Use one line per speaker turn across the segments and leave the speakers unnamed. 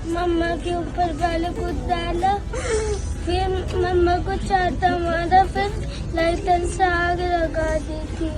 मम्मा के ऊपर पहले कुछ डाला, फिर मम्मा को चाटा मारा, फिर लाइटर से आग लगा दी थी।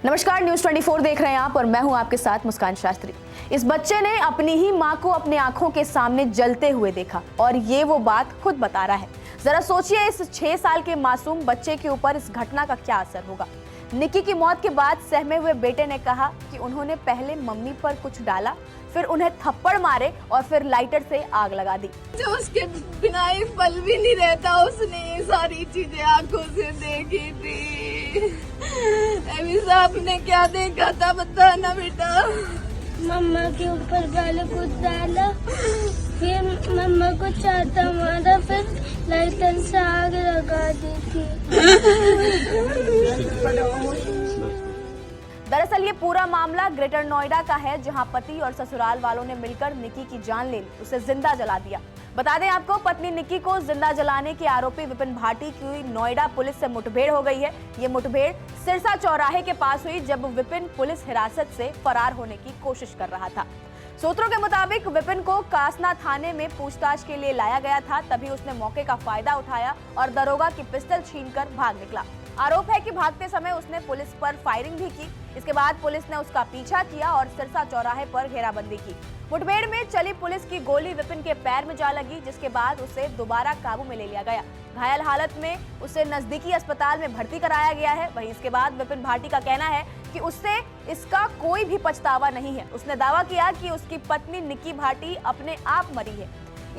नमस्कार, न्यूज़ 24 देख रहे हैं आप और मैं हूं आपके साथ मुस्कान शास्त्री। इस बच्चे ने अपनी ही मां को अपने आंखों के सामने जलते हुए देखा और ये वो बात खुद बता रहा है। जरा सोचिए इस 6 साल के मासूम बच्चे के ऊपर इस घटना का क्या असर होगा। निक्की की मौत के बाद सहमे हुए बेटे ने कहा कि उन्होंने पहले मम्मी पर कुछ डाला, फिर उन्हें थप्पड़ मारे और फिर लाइटर से आग लगा दी।
जो उसके बिना एक पल भी नहीं रहता, उसने ये सारी चीजें आंखों से देखी थी। अभी साहब ने क्या देखा था बताना बेटा।
मम्मा के ऊपर पहले कुछ डाला, फिर मम्मा को चाटा मारा, फिर लाइटर से आग लगा दी थी।
दरअसल ये पूरा मामला ग्रेटर नोएडा का है, जहां पति और ससुराल वालों ने मिलकर निक्की की जान ले ली, उसे जिंदा जला दिया। बता दें आपको, पत्नी निक्की को जिंदा जलाने के आरोपी विपिन भाटी की नोएडा पुलिस से मुठभेड़ हो गई है। ये मुठभेड़ सिरसा चौराहे के पास हुई, जब विपिन पुलिस हिरासत से फरार होने की कोशिश कर रहा था। सूत्रों के मुताबिक विपिन को कासना थाने में पूछताछ के लिए लाया गया था, तभी उसने मौके का फायदा उठाया और दरोगा की पिस्टल छीनकर भाग निकला। आरोप है कि भागते समय उसने पुलिस पर फायरिंग भी की। इसके बाद पुलिस ने उसका पीछा किया और सिरसा चौराहे पर घेराबंदी की। मुठभेड़ में चली पुलिस की गोली विपिन के पैर में जा लगी, जिसके बाद उसे दोबारा काबू में ले लिया गया। घायल हालत में उसे नजदीकी अस्पताल में भर्ती कराया गया है। वहीं इसके बाद विपिन भाटी का कहना है कि उससे इसका कोई भी पछतावा नहीं है। उसने दावा किया कि उसकी पत्नी निक्की भाटी अपने आप मरी है।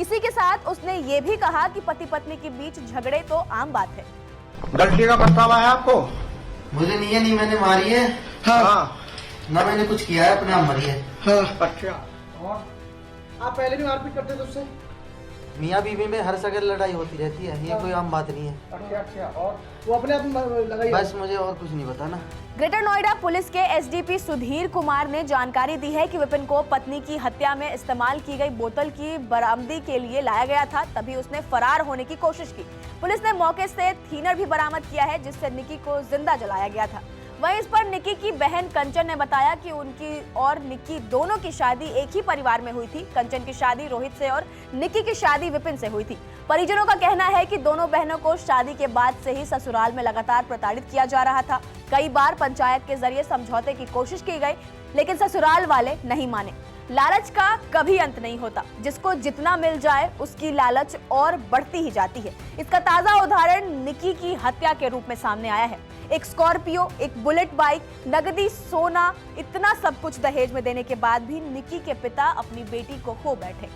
इसी के साथ उसने ये भी कहा कि पति पत्नी के बीच झगड़े तो आम बात है।
गलती का पछतावा है आपको?
मुझे नहीं मैंने मारी है।
हाँ।
ना मैंने कुछ किया है, अपने आप मरी है।
हाँ। अच्छा।
और आप पहले भी मारपीट करते थे उससे?
मियाँ बीवी में हर जगह लड़ाई होती रहती है, ये कोई आम बात नहीं है।
अच्छा। और वो अपने आप लगाई?
बस मुझे और कुछ नहीं पता ना।
ग्रेटर नोएडा पुलिस के एसडीपी सुधीर कुमार ने जानकारी दी है कि विपिन को पत्नी की हत्या में इस्तेमाल की गई बोतल की बरामदी के लिए लाया गया था, तभी उसने फरार होने की कोशिश की। पुलिस ने मौके से थीनर भी बरामद किया है, जिससे निक्की को जिंदा जलाया गया था। वहीं इस पर निक्की की बहन कंचन ने बताया कि उनकी और निक्की दोनों की शादी एक ही परिवार में हुई थी। कंचन की शादी रोहित से और निक्की की शादी विपिन से हुई थी। परिजनों का कहना है कि दोनों बहनों को शादी के बाद से ही ससुराल में लगातार प्रताड़ित किया जा रहा था। कई बार पंचायत के जरिए समझौते की कोशिश की गई, लेकिन ससुराल वाले नहीं माने। लालच का कभी अंत नहीं होता, जिसको जितना मिल जाए उसकी लालच और बढ़ती ही जाती है। इसका ताजा उदाहरण निक्की की हत्या के रूप में सामने आया है। एक स्कॉर्पियो, एक बुलेट बाइक, नगदी, सोना, इतना सब कुछ दहेज में देने के बाद भी निक्की के पिता अपनी बेटी को खो बैठे।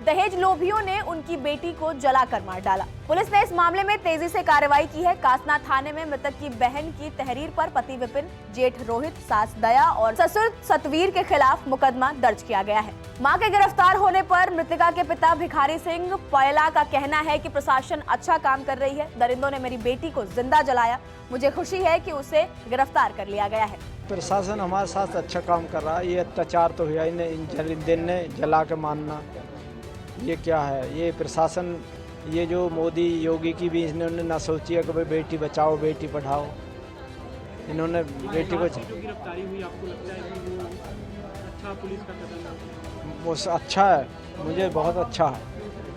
दहेज लोभियों ने उनकी बेटी को जलाकर मार डाला। पुलिस ने इस मामले में तेजी से कार्रवाई की है। कासना थाने में मृतक की बहन की तहरीर पर पति विपिन, जेठ रोहित, सास दया और ससुर सतवीर के खिलाफ मुकदमा दर्ज किया गया है। मां के गिरफ्तार होने पर मृतका के पिता भिखारी सिंह पयला का कहना है कि प्रशासन अच्छा काम कर रही है। दरिंदों ने मेरी बेटी को जिंदा जलाया, मुझे खुशी है कि उसे गिरफ्तार कर लिया गया है।
प्रशासन हमारे साथ अच्छा काम कर रहा है। ये अत्याचार तो हुआ ही नहीं, इन दिन ने जला के मारना, ये क्या है? ये प्रशासन, ये जो मोदी योगी की भी इन्होंने ना सोची है कि भाई बेटी बचाओ बेटी पढ़ाओ। इन्होंने बेटी को
गिरफ्तारी हुई, आपको लगता है कि वो अच्छा पुलिस का कदम है?
वो अच्छा है, मुझे बहुत अच्छा है,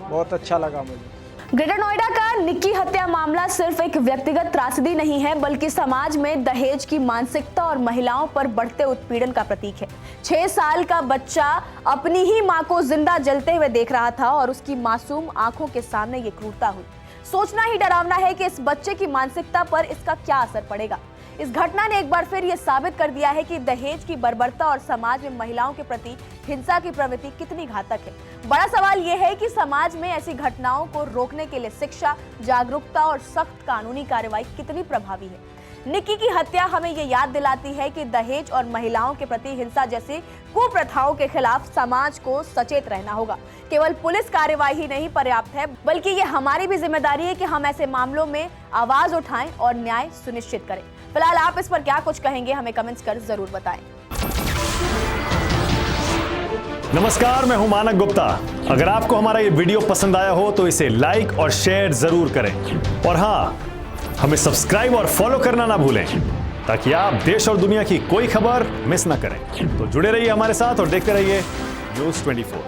बहुत अच्छा लगा मुझे।
ग्रेटर नोएडा का निक्की हत्या मामला सिर्फ एक व्यक्तिगत त्रासदी नहीं है, बल्कि समाज में दहेज की मानसिकता और महिलाओं पर बढ़ते उत्पीड़न का प्रतीक है। 6 साल का बच्चा अपनी ही मां को जिंदा जलते हुए देख रहा था और उसकी मासूम आंखों के सामने ये क्रूरता हुई। सोचना ही डरावना है कि इस बच्चे की मानसिकता पर इसका क्या असर पड़ेगा। इस घटना ने एक बार फिर ये साबित कर दिया है कि दहेज की बर्बरता और समाज में महिलाओं के प्रति हिंसा की प्रवृत्ति कितनी घातक है। बड़ा सवाल यह है कि समाज में ऐसी घटनाओं को रोकने के लिए शिक्षा, जागरूकता और सख्त कानूनी कार्रवाई कितनी प्रभावी है। निक्की की हत्या हमें ये याद दिलाती है कि दहेज और महिलाओं के प्रति हिंसा जैसी कुप्रथाओं के खिलाफ समाज को सचेत रहना होगा। केवल पुलिस कार्रवाई ही नहीं पर्याप्त है, बल्कि ये हमारी भी जिम्मेदारी है कि हम ऐसे मामलों में आवाज उठाएं और न्याय सुनिश्चित करें। फिलहाल आप इस पर क्या कुछ कहेंगे, हमें कमेंट्स कर जरूर बताएं।
नमस्कार, मैं हूं मानक गुप्ता। अगर आपको हमारा ये वीडियो पसंद आया हो तो इसे लाइक और शेयर जरूर करें और हाँ, हमें सब्सक्राइब और फॉलो करना ना भूलें ताकि आप देश और दुनिया की कोई खबर मिस ना करें। तो जुड़े रहिए हमारे साथ और देखते रहिए न्यूज 24।